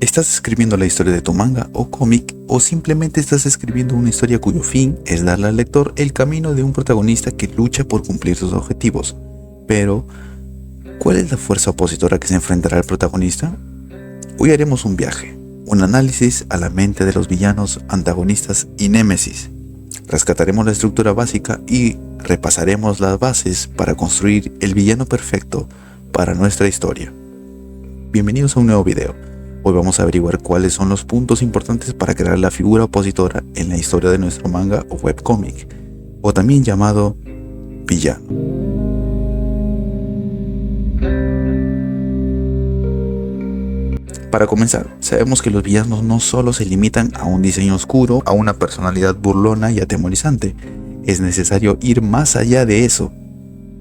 ¿Estás escribiendo la historia de tu manga o cómic o simplemente estás escribiendo una historia cuyo fin es darle al lector el camino de un protagonista que lucha por cumplir sus objetivos? Pero, ¿cuál es la fuerza opositora que se enfrentará al protagonista? Hoy haremos un viaje, un análisis a la mente de los villanos, antagonistas y némesis. Rescataremos la estructura básica y repasaremos las bases para construir el villano perfecto para nuestra historia. Bienvenidos a un nuevo video. Hoy vamos a averiguar cuáles son los puntos importantes para crear la figura opositora en la historia de nuestro manga o webcómic, o también llamado villano. Para comenzar, sabemos que los villanos no solo se limitan a un diseño oscuro, a una personalidad burlona y atemorizante. Es necesario ir más allá de eso.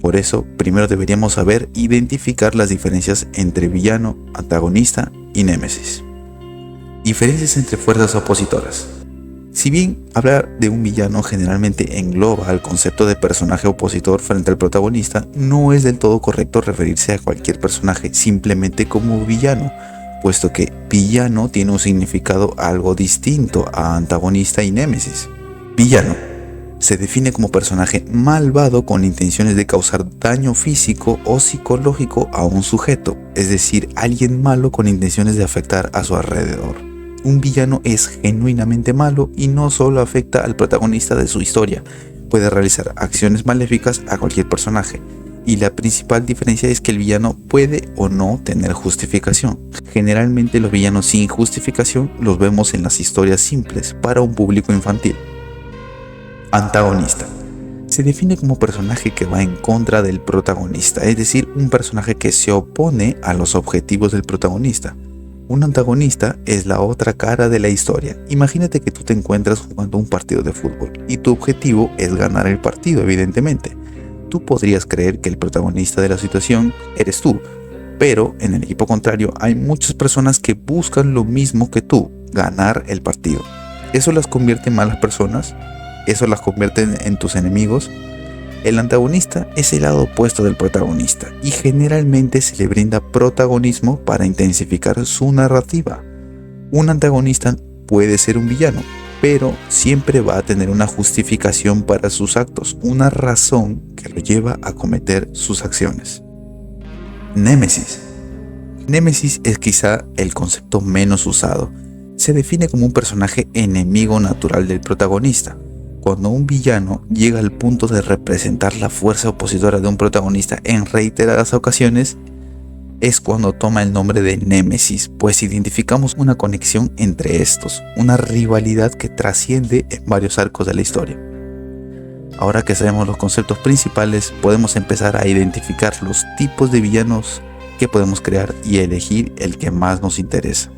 Por eso, primero deberíamos saber identificar las diferencias entre villano, antagonista y némesis. Diferencias entre fuerzas opositoras. Si bien hablar de un villano generalmente engloba al concepto de personaje opositor frente al protagonista, no es del todo correcto referirse a cualquier personaje simplemente como villano, puesto que villano tiene un significado algo distinto a antagonista y némesis. Villano se define como personaje malvado con intenciones de causar daño físico o psicológico a un sujeto, es decir, alguien malo con intenciones de afectar a su alrededor. Un villano es genuinamente malo y no solo afecta al protagonista de su historia, puede realizar acciones maléficas a cualquier personaje, y la principal diferencia es que el villano puede o no tener justificación. Generalmente los villanos sin justificación los vemos en las historias simples para un público infantil. Antagonista. Se define como personaje que va en contra del protagonista, es decir, un personaje que se opone a los objetivos del protagonista. Un antagonista es la otra cara de la historia. Imagínate que tú te encuentras jugando un partido de fútbol y tu objetivo es ganar el partido, evidentemente. Tú podrías creer que el protagonista de la situación eres tú, pero en el equipo contrario hay muchas personas que buscan lo mismo que tú, ganar el partido. ¿Eso las convierte en malas personas? ¿Eso las convierte en tus enemigos? El antagonista es el lado opuesto del protagonista y generalmente se le brinda protagonismo para intensificar su narrativa. Un antagonista puede ser un villano, pero siempre va a tener una justificación para sus actos, una razón que lo lleva a cometer sus acciones. Némesis. Némesis es quizá el concepto menos usado. Se define como un personaje enemigo natural del protagonista. Cuando un villano llega al punto de representar la fuerza opositora de un protagonista en reiteradas ocasiones, es cuando toma el nombre de némesis, pues identificamos una conexión entre estos, una rivalidad que trasciende en varios arcos de la historia. Ahora que sabemos los conceptos principales, podemos empezar a identificar los tipos de villanos que podemos crear y elegir el que más nos interesa.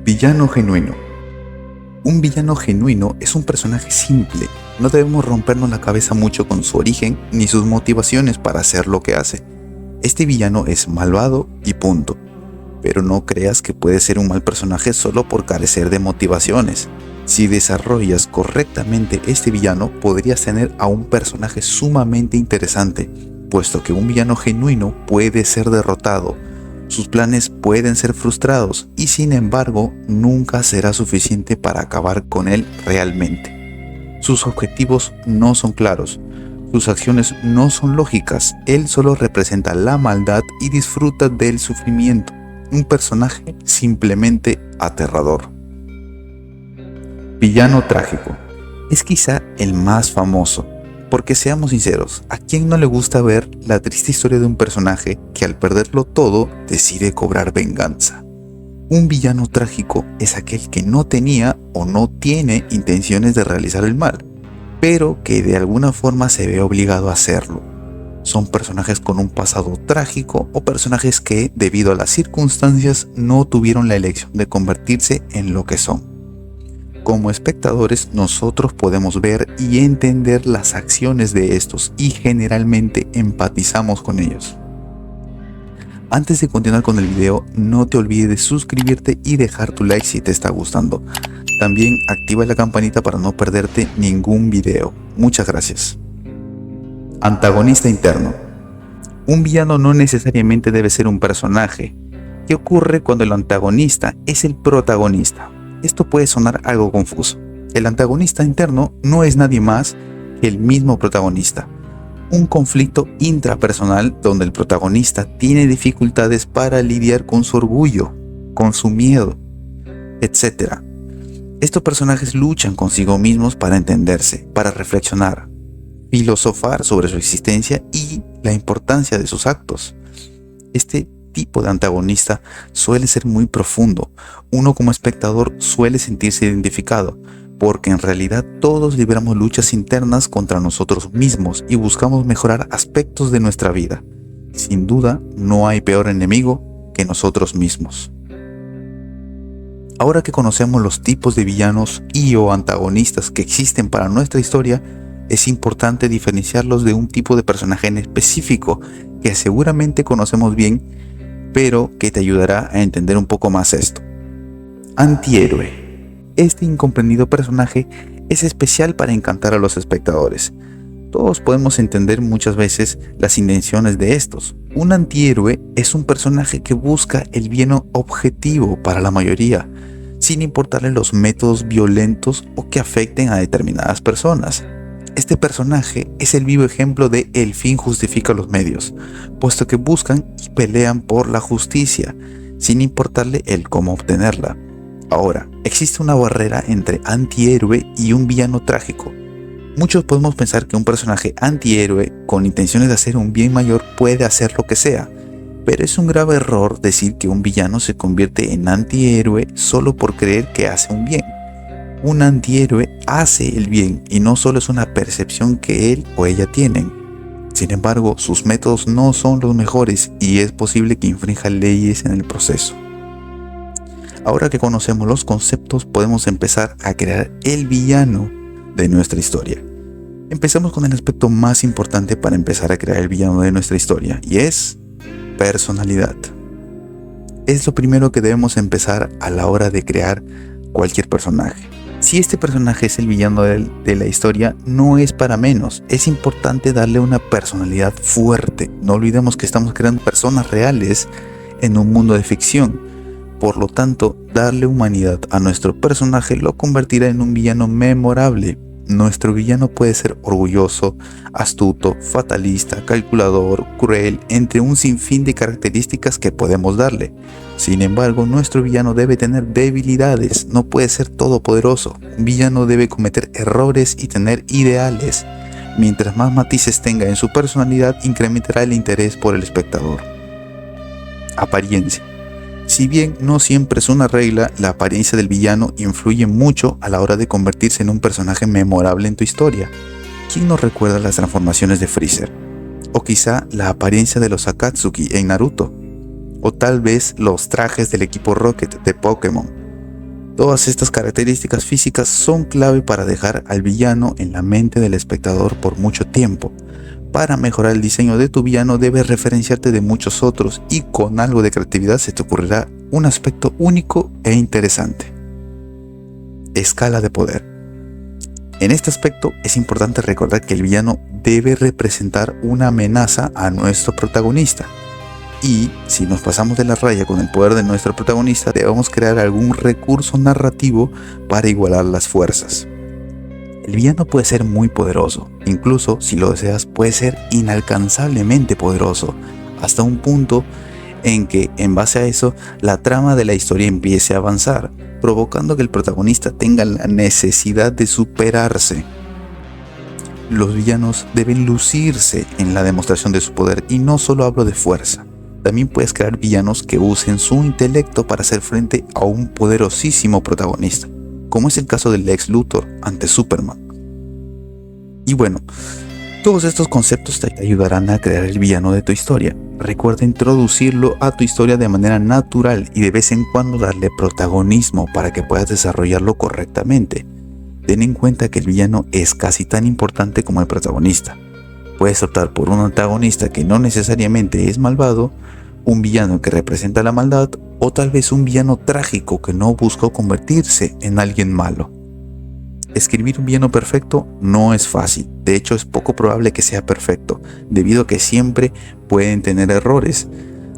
Villano genuino. Un villano genuino es un personaje simple. No debemos rompernos la cabeza mucho con su origen ni sus motivaciones para hacer lo que hace. Este villano es malvado y punto. Pero no creas que puede ser un mal personaje solo por carecer de motivaciones. Si desarrollas correctamente este villano, podrías tener a un personaje sumamente interesante, puesto que un villano genuino puede ser derrotado. Sus planes pueden ser frustrados y sin embargo nunca será suficiente para acabar con él realmente. Sus objetivos no son claros, sus acciones no son lógicas, él solo representa la maldad y disfruta del sufrimiento. Un personaje simplemente aterrador. Villano trágico. Es quizá el más famoso. Porque seamos sinceros, ¿a quién no le gusta ver la triste historia de un personaje que al perderlo todo decide cobrar venganza? Un villano trágico es aquel que no tenía o no tiene intenciones de realizar el mal, pero que de alguna forma se ve obligado a hacerlo. Son personajes con un pasado trágico o personajes que, debido a las circunstancias, no tuvieron la elección de convertirse en lo que son. Como espectadores, nosotros podemos ver y entender las acciones de estos y generalmente empatizamos con ellos. Antes de continuar con el video, no te olvides de suscribirte y dejar tu like si te está gustando. También activa la campanita para no perderte ningún video. Muchas gracias. Antagonista interno. Un villano no necesariamente debe ser un personaje. ¿Qué ocurre cuando el antagonista es el protagonista? Esto puede sonar algo confuso. El antagonista interno no es nadie más que el mismo protagonista. Un conflicto intrapersonal donde el protagonista tiene dificultades para lidiar con su orgullo, con su miedo, etc. Estos personajes luchan consigo mismos para entenderse, para reflexionar, filosofar sobre su existencia y la importancia de sus actos. Este tipo de antagonista suele ser muy profundo. Uno como espectador suele sentirse identificado, porque en realidad todos libramos luchas internas contra nosotros mismos y buscamos mejorar aspectos de nuestra vida. Sin duda, no hay peor enemigo que nosotros mismos. Ahora que conocemos los tipos de villanos y o antagonistas que existen para nuestra historia, es importante diferenciarlos de un tipo de personaje en específico que seguramente conocemos bien, pero que te ayudará a entender un poco más esto. Antihéroe. Este incomprendido personaje es especial para encantar a los espectadores. Todos podemos entender muchas veces las intenciones de estos. Un antihéroe es un personaje que busca el bien objetivo para la mayoría, sin importarle los métodos violentos o que afecten a determinadas personas. Este personaje es el vivo ejemplo de el fin justifica los medios, puesto que buscan y pelean por la justicia, sin importarle el cómo obtenerla. Ahora, existe una barrera entre antihéroe y un villano trágico. Muchos podemos pensar que un personaje antihéroe con intenciones de hacer un bien mayor puede hacer lo que sea, pero es un grave error decir que un villano se convierte en antihéroe solo por creer que hace un bien. Un antihéroe hace el bien y no solo es una percepción que él o ella tienen. Sin embargo, sus métodos no son los mejores y es posible que infrinja leyes en el proceso. Ahora que conocemos los conceptos, podemos empezar a crear el villano de nuestra historia. Empecemos con el aspecto más importante para empezar a crear el villano de nuestra historia, y es personalidad. Es lo primero que debemos empezar a la hora de crear cualquier personaje. Si este personaje es el villano de la historia, no es para menos. Es importante darle una personalidad fuerte. No olvidemos que estamos creando personas reales en un mundo de ficción. Por lo tanto, darle humanidad a nuestro personaje lo convertirá en un villano memorable. Nuestro villano puede ser orgulloso, astuto, fatalista, calculador, cruel, entre un sinfín de características que podemos darle. Sin embargo, nuestro villano debe tener debilidades, no puede ser todopoderoso. Un villano debe cometer errores y tener ideales. Mientras más matices tenga en su personalidad, incrementará el interés por el espectador. Apariencia. Si bien no siempre es una regla, la apariencia del villano influye mucho a la hora de convertirse en un personaje memorable en tu historia. ¿Quién no recuerda las transformaciones de Freezer? O quizá la apariencia de los Akatsuki en Naruto. O tal vez los trajes del equipo Rocket de Pokémon. Todas estas características físicas son clave para dejar al villano en la mente del espectador por mucho tiempo. Para mejorar el diseño de tu villano debes referenciarte de muchos otros y con algo de creatividad se te ocurrirá un aspecto único e interesante. Escala de poder. En este aspecto es importante recordar que el villano debe representar una amenaza a nuestro protagonista. Y si nos pasamos de la raya con el poder de nuestro protagonista, debemos crear algún recurso narrativo para igualar las fuerzas. El villano puede ser muy poderoso, incluso si lo deseas puede ser inalcanzablemente poderoso, hasta un punto en que en base a eso la trama de la historia empiece a avanzar, provocando que el protagonista tenga la necesidad de superarse. Los villanos deben lucirse en la demostración de su poder y no solo hablo de fuerza. También puedes crear villanos que usen su intelecto para hacer frente a un poderosísimo protagonista, como es el caso del Lex Luthor ante Superman. Y bueno, todos estos conceptos te ayudarán a crear el villano de tu historia. Recuerda introducirlo a tu historia de manera natural y de vez en cuando darle protagonismo para que puedas desarrollarlo correctamente. Ten en cuenta que el villano es casi tan importante como el protagonista. Puedes optar por un antagonista que no necesariamente es malvado, un villano que representa la maldad o tal vez un villano trágico que no buscó convertirse en alguien malo. Escribir un villano perfecto no es fácil, de hecho es poco probable que sea perfecto, debido a que siempre pueden tener errores.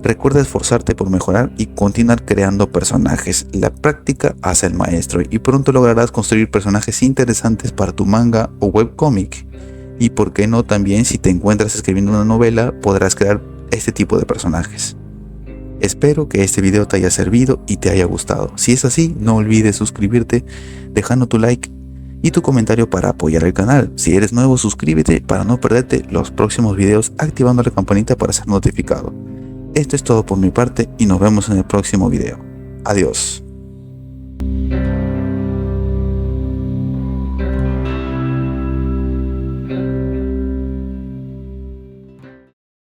Recuerda esforzarte por mejorar y continuar creando personajes. La práctica hace el maestro y pronto lograrás construir personajes interesantes para tu manga o webcómic. Y por qué no también, si te encuentras escribiendo una novela, podrás crear este tipo de personajes. Espero que este video te haya servido y te haya gustado. Si es así, no olvides suscribirte dejando tu like y tu comentario para apoyar el canal. Si eres nuevo, suscríbete para no perderte los próximos videos activando la campanita para ser notificado. Esto es todo por mi parte y nos vemos en el próximo video. Adiós.